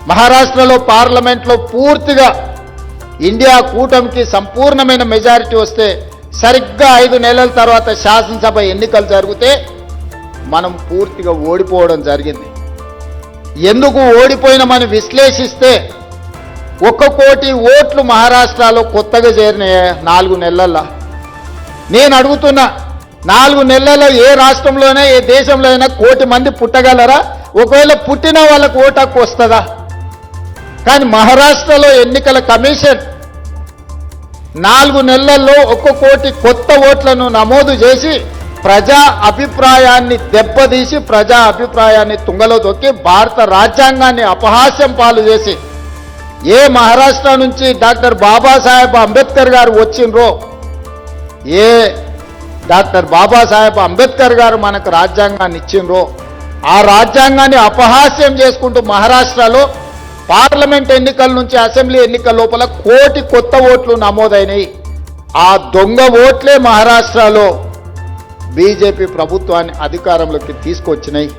మహారాష్ట్రలో పార్లమెంట్లో పూర్తిగా ఇండియా కూటమికి సంపూర్ణమైన మెజారిటీ వస్తే సరిగ్గా 5 నెలల తర్వాత శాసనసభ ఎన్నికలు జరిగితే మనం పూర్తిగా ఓడిపోవడం జరిగింది. ఎందుకు ఓడిపోయినామని విశ్లేషిస్తే 1 కోటి ఓట్లు మహారాష్ట్రలో కొత్తగా చేరినాయి 4 నెలల్లో. నేను అడుగుతున్నా, 4 నెలల్లో ఏ రాష్ట్రంలోనే ఏ దేశంలో అయినా 1 కోటి మంది పుట్టగలరా? ఒకవేళ పుట్టిన వాళ్ళకు ఓటు హక్కు వస్తుందా? కానీ మహారాష్ట్రలో ఎన్నికల కమిషన్ 4 నెలల్లో 1 కోటి కొత్త ఓట్లను నమోదు చేసి ప్రజా అభిప్రాయాన్ని దెబ్బతీసి ప్రజా అభిప్రాయాన్ని తుంగలో తొక్కి భారత రాజ్యాంగాన్ని అపహాస్యం పాలు చేసి ఏ మహారాష్ట్ర నుంచి డాక్టర్ బాబాసాహెబ్ అంబేద్కర్ గారు వచ్చిండ్రో, ఏ డాక్టర్ బాబాసాహెబ్ అంబేద్కర్ గారు మనకు రాజ్యాంగాన్ని ఇచ్చిండ్రో ఆ రాజ్యాంగాన్ని అపహాస్యం చేసుకుంటూ మహారాష్ట్రలో పార్లమెంట్ ఎన్నికల నుంచి అసెంబ్లీ ఎన్నికల లోపల 1 కోటి కొత్త ఓట్లు నమోదైనవి. ఆ దొంగ ఓట్లే మహారాష్ట్రలో బీజేపీ ప్రభుత్వాన్ని అధికారంలోకి తీసుకొచ్చినాయి.